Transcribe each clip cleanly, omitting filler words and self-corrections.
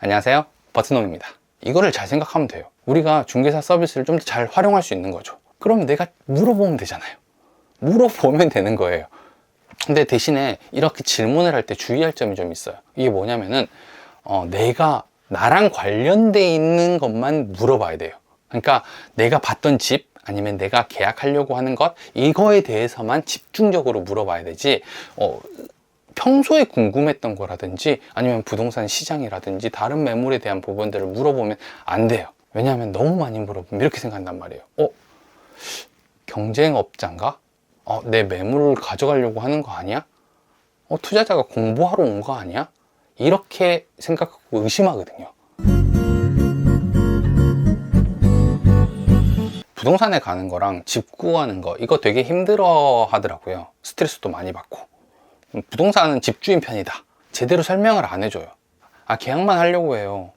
안녕하세요, 버트놈입니다. 이거를 잘 생각하면 돼요. 우리가 중개사 서비스를 좀 더 잘 활용할 수 있는 거죠. 그러면 내가 물어보면 되잖아요. 물어보면 되는 거예요. 근데 대신에 이렇게 질문을 할 때 주의할 점이 좀 있어요. 이게 뭐냐면은 내가 나랑 관련돼 있는 것만 물어봐야 돼요. 그러니까 내가 봤던 집 아니면 내가 계약하려고 하는 것, 이거에 대해서만 집중적으로 물어봐야 되지, 평소에 궁금했던 거라든지 아니면 부동산 시장이라든지 다른 매물에 대한 부분들을 물어보면 안 돼요. 왜냐하면 너무 많이 물어보면 이렇게 생각한단 말이에요. 경쟁업자인가? 내 매물을 가져가려고 하는 거 아니야? 투자자가 공부하러 온 거 아니야? 이렇게 생각하고 의심하거든요. 부동산에 가는 거랑 집 구하는 거, 이거 되게 힘들어 하더라고요. 스트레스도 많이 받고. 부동산은 집주인 편이다, 제대로 설명을 안 해줘요. 계약만 하려고 해요.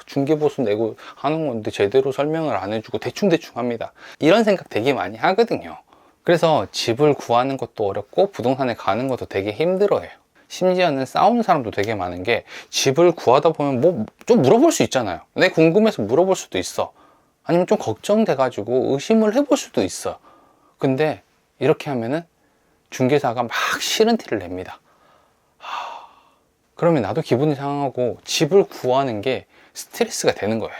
중개보수 내고 하는 건데 제대로 설명을 안 해주고 대충대충 합니다. 이런 생각 되게 많이 하거든요. 그래서 집을 구하는 것도 어렵고 부동산에 가는 것도 되게 힘들어해요. 심지어는 싸우는 사람도 되게 많은 게, 집을 구하다 보면 뭐 좀 물어볼 수 있잖아요. 내 궁금해서 물어볼 수도 있어. 아니면 좀 걱정돼 가지고 의심을 해볼 수도 있어. 근데 이렇게 하면은 중개사가 막 싫은 티를 냅니다. 그러면 나도 기분이 상하고 집을 구하는 게 스트레스가 되는 거예요.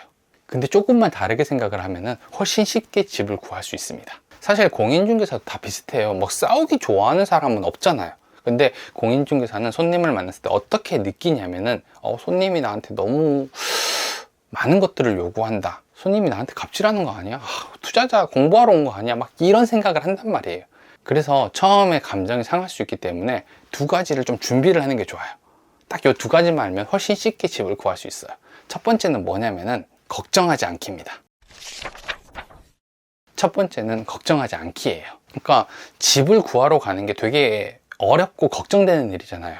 근데 조금만 다르게 생각을 하면은 훨씬 쉽게 집을 구할 수 있습니다. 사실 공인중개사도 다 비슷해요. 뭐 싸우기 좋아하는 사람은 없잖아요. 근데 공인중개사는 손님을 만났을 때 어떻게 느끼냐면은 손님이 나한테 너무 많은 것들을 요구한다, 손님이 나한테 갑질하는 거 아니야? 투자자 공부하러 온 거 아니야? 막 이런 생각을 한단 말이에요. 그래서 처음에 감정이 상할 수 있기 때문에 두 가지를 좀 준비를 하는 게 좋아요. 딱 이 두 가지만 알면 훨씬 쉽게 집을 구할 수 있어요. 첫 번째는 뭐냐면은 걱정하지 않기입니다. 첫 번째는 걱정하지 않기예요. 그러니까 집을 구하러 가는 게 되게 어렵고 걱정되는 일이잖아요.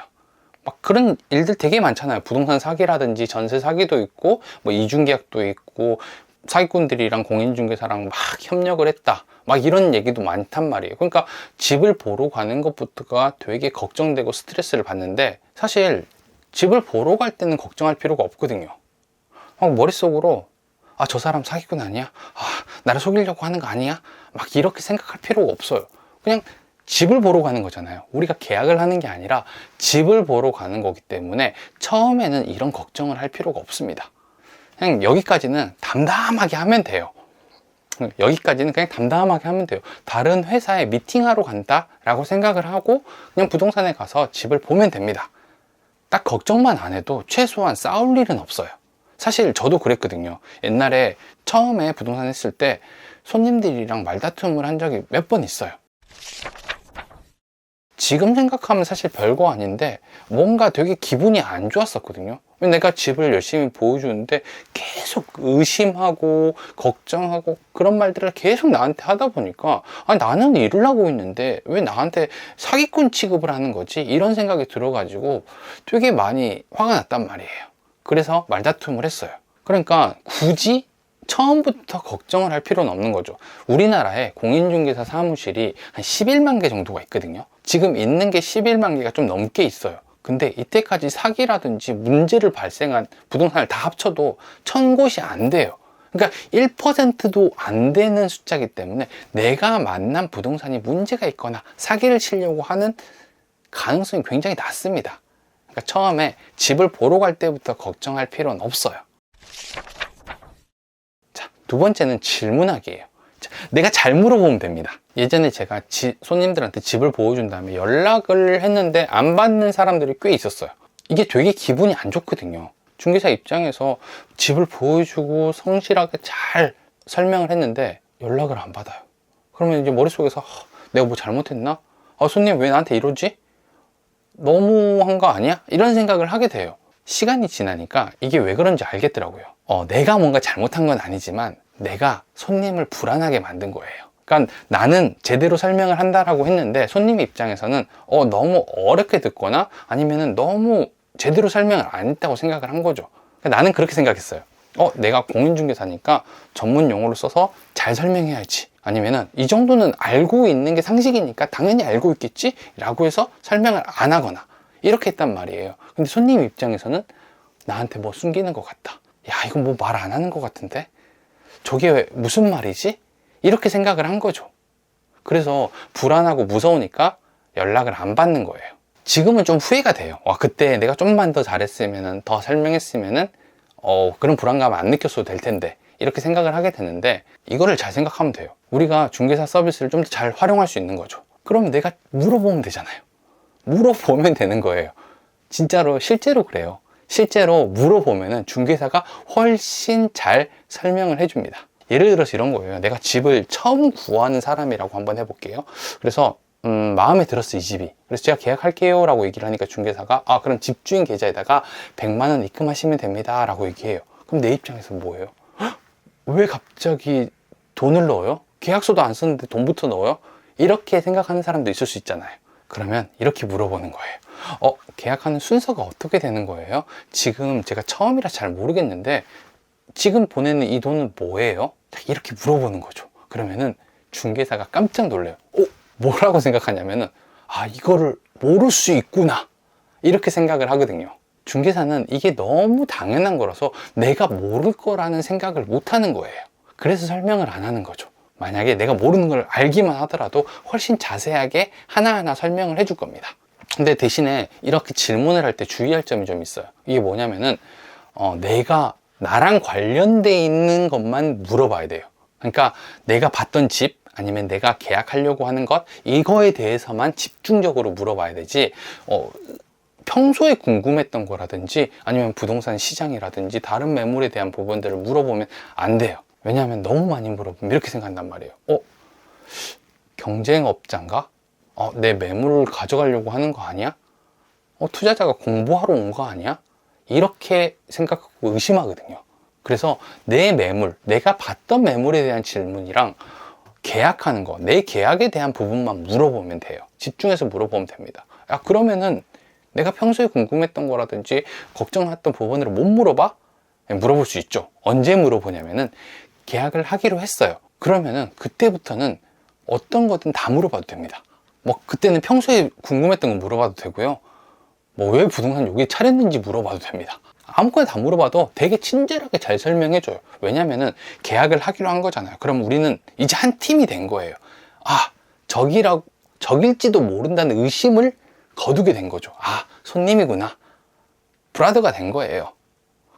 막 그런 일들 되게 많잖아요. 부동산 사기라든지 전세 사기도 있고, 뭐 이중계약도 있고, 사기꾼들이랑 공인중개사랑 막 협력을 했다, 막 이런 얘기도 많단 말이에요. 그러니까 집을 보러 가는 것부터가 되게 걱정되고 스트레스를 받는데, 사실 집을 보러 갈 때는 걱정할 필요가 없거든요. 막 머릿속으로 저 사람 사기꾼 아니야? 나를 속이려고 하는 거 아니야? 막 이렇게 생각할 필요가 없어요. 그냥 집을 보러 가는 거잖아요. 우리가 계약을 하는 게 아니라 집을 보러 가는 거기 때문에 처음에는 이런 걱정을 할 필요가 없습니다. 그냥 여기까지는 담담하게 하면 돼요. 여기까지는 그냥 담담하게 하면 돼요. 다른 회사에 미팅하러 간다 라고 생각을 하고 그냥 부동산에 가서 집을 보면 됩니다. 딱 걱정만 안 해도 최소한 싸울 일은 없어요. 사실 저도 그랬거든요. 옛날에 처음에 부동산 했을 때 손님들이랑 말다툼을 한 적이 몇 번 있어요. 지금 생각하면 사실 별거 아닌데 뭔가 되게 기분이 안 좋았었거든요. 내가 집을 열심히 보여주는데 계속 의심하고 걱정하고 그런 말들을 계속 나한테 하다 보니까 나는 일을 하고 있는데 왜 나한테 사기꾼 취급을 하는 거지? 이런 생각이 들어가지고 되게 많이 화가 났단 말이에요. 그래서 말다툼을 했어요. 그러니까 굳이 처음부터 걱정을 할 필요는 없는 거죠. 우리나라에 공인중개사 사무실이 한 11만 개 정도가 있거든요. 지금 있는 게 11만 개가 좀 넘게 있어요. 근데 이때까지 사기라든지 문제를 발생한 부동산을 다 합쳐도 1000곳이 안 돼요. 그러니까 1%도 안 되는 숫자이기 때문에 내가 만난 부동산이 문제가 있거나 사기를 치려고 하는 가능성이 굉장히 낮습니다. 그러니까 처음에 집을 보러 갈 때부터 걱정할 필요는 없어요. 자, 두 번째는 질문하기예요. 내가 잘 물어보면 됩니다. 예전에 제가 손님들한테 집을 보여준 다음에 연락을 했는데 안 받는 사람들이 꽤 있었어요. 이게 되게 기분이 안 좋거든요. 중개사 입장에서 집을 보여주고 성실하게 잘 설명을 했는데 연락을 안 받아요. 그러면 이제 머릿속에서 내가 뭐 잘못했나? 손님 왜 나한테 이러지? 너무한 거 아니야? 이런 생각을 하게 돼요. 시간이 지나니까 이게 왜 그런지 알겠더라고요. 내가 뭔가 잘못한 건 아니지만 내가 손님을 불안하게 만든 거예요. 그러니까 나는 제대로 설명을 한다라고 했는데 손님 입장에서는 너무 어렵게 듣거나 아니면은 너무 제대로 설명을 안 했다고 생각을 한 거죠. 그러니까 나는 그렇게 생각했어요. 내가 공인중개사니까 전문 용어를 써서 잘 설명해야지, 아니면은 이 정도는 알고 있는 게 상식이니까 당연히 알고 있겠지? 라고 해서 설명을 안 하거나 이렇게 했단 말이에요. 근데 손님 입장에서는 나한테 뭐 숨기는 것 같다. 야, 이건 뭐 말 안 하는 것 같은데? 저게 왜 무슨 말이지? 이렇게 생각을 한 거죠. 그래서 불안하고 무서우니까 연락을 안 받는 거예요. 지금은 좀 후회가 돼요. 와, 그때 내가 좀만 더 잘했으면은, 더 설명했으면은, 그런 불안감 안 느꼈어도 될 텐데. 이렇게 생각을 하게 되는데, 이거를 잘 생각하면 돼요. 우리가 중개사 서비스를 좀 더 잘 활용할 수 있는 거죠. 그러면 내가 물어보면 되잖아요. 물어보면 되는 거예요. 진짜로, 실제로 그래요. 실제로 물어보면은 중개사가 훨씬 잘 설명을 해줍니다. 예를 들어서 이런 거예요. 내가 집을 처음 구하는 사람이라고 한번 해볼게요. 그래서 마음에 들었어, 이 집이. 그래서 제가 계약할게요 라고 얘기를 하니까 중개사가 그럼 집주인 계좌에다가 100만 원 입금하시면 됩니다 라고 얘기해요. 그럼 내 입장에서 뭐예요? 헉? 왜 갑자기 돈을 넣어요? 계약서도 안 썼는데 돈부터 넣어요? 이렇게 생각하는 사람도 있을 수 있잖아요. 그러면 이렇게 물어보는 거예요. 계약하는 순서가 어떻게 되는 거예요? 지금 제가 처음이라 잘 모르겠는데 지금 보내는 이 돈은 뭐예요? 이렇게 물어보는 거죠. 그러면은 중개사가 깜짝 놀래요. 뭐라고 생각하냐면은 이거를 모를 수 있구나 이렇게 생각을 하거든요. 중개사는 이게 너무 당연한 거라서 내가 모를 거라는 생각을 못 하는 거예요. 그래서 설명을 안 하는 거죠. 만약에 내가 모르는 걸 알기만 하더라도 훨씬 자세하게 하나하나 설명을 해줄 겁니다. 근데 대신에 이렇게 질문을 할 때 주의할 점이 좀 있어요. 이게 뭐냐면은 내가 나랑 관련돼 있는 것만 물어봐야 돼요. 그러니까 내가 봤던 집 아니면 내가 계약하려고 하는 것 이거에 대해서만 집중적으로 물어봐야 되지 평소에 궁금했던 거라든지 아니면 부동산 시장이라든지 다른 매물에 대한 부분들을 물어보면 안 돼요. 왜냐하면 너무 많이 물어보면 이렇게 생각한단 말이에요. 경쟁업자인가? 내 매물을 가져가려고 하는 거 아니야? 투자자가 공부하러 온 거 아니야? 이렇게 생각하고 의심하거든요. 그래서 내 매물, 내가 봤던 매물에 대한 질문이랑 계약하는 거, 내 계약에 대한 부분만 물어보면 돼요. 집중해서 물어보면 됩니다. 그러면은 내가 평소에 궁금했던 거라든지 걱정했던 부분을 못 물어봐? 물어볼 수 있죠. 언제 물어보냐면은 계약을 하기로 했어요. 그러면은 그때부터는 어떤 거든 다 물어봐도 됩니다. 그때는 평소에 궁금했던 거 물어봐도 되고요. 왜 부동산 여기 차렸는지 물어봐도 됩니다. 아무거나 다 물어봐도 되게 친절하게 잘 설명해줘요. 왜냐면은 계약을 하기로 한 거잖아요. 그럼 우리는 이제 한 팀이 된 거예요. 적일지도 모른다는 의심을 거두게 된 거죠. 손님이구나. 브라더가 된 거예요.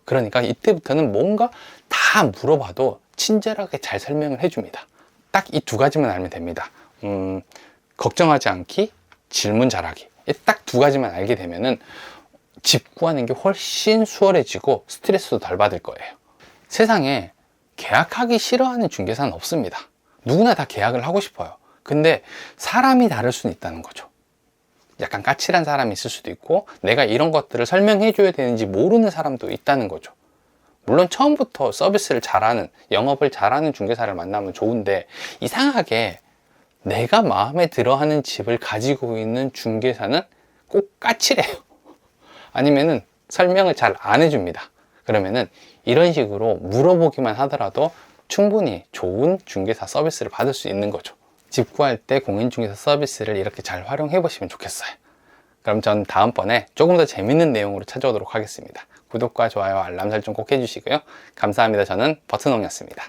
그러니까 이때부터는 뭔가 다 물어봐도 친절하게 잘 설명을 해줍니다. 딱 이 두 가지만 알면 됩니다. 걱정하지 않기, 질문 잘하기. 딱 두 가지만 알게 되면은 집 구하는 게 훨씬 수월해지고 스트레스도 덜 받을 거예요. 세상에 계약하기 싫어하는 중개사는 없습니다. 누구나 다 계약을 하고 싶어요. 근데 사람이 다를 수는 있다는 거죠. 약간 까칠한 사람이 있을 수도 있고 내가 이런 것들을 설명해 줘야 되는지 모르는 사람도 있다는 거죠. 물론 처음부터 서비스를 잘하는, 영업을 잘하는 중개사를 만나면 좋은데 이상하게 내가 마음에 들어하는 집을 가지고 있는 중개사는 꼭 까칠해요. 아니면은 설명을 잘 안 해줍니다. 그러면은 이런 식으로 물어보기만 하더라도 충분히 좋은 중개사 서비스를 받을 수 있는 거죠. 집 구할 때 공인중개사 서비스를 이렇게 잘 활용해 보시면 좋겠어요. 그럼 전 다음번에 조금 더 재밌는 내용으로 찾아오도록 하겠습니다. 구독과 좋아요, 알람 설정 꼭 해주시고요. 감사합니다. 저는 버튼홍이었습니다.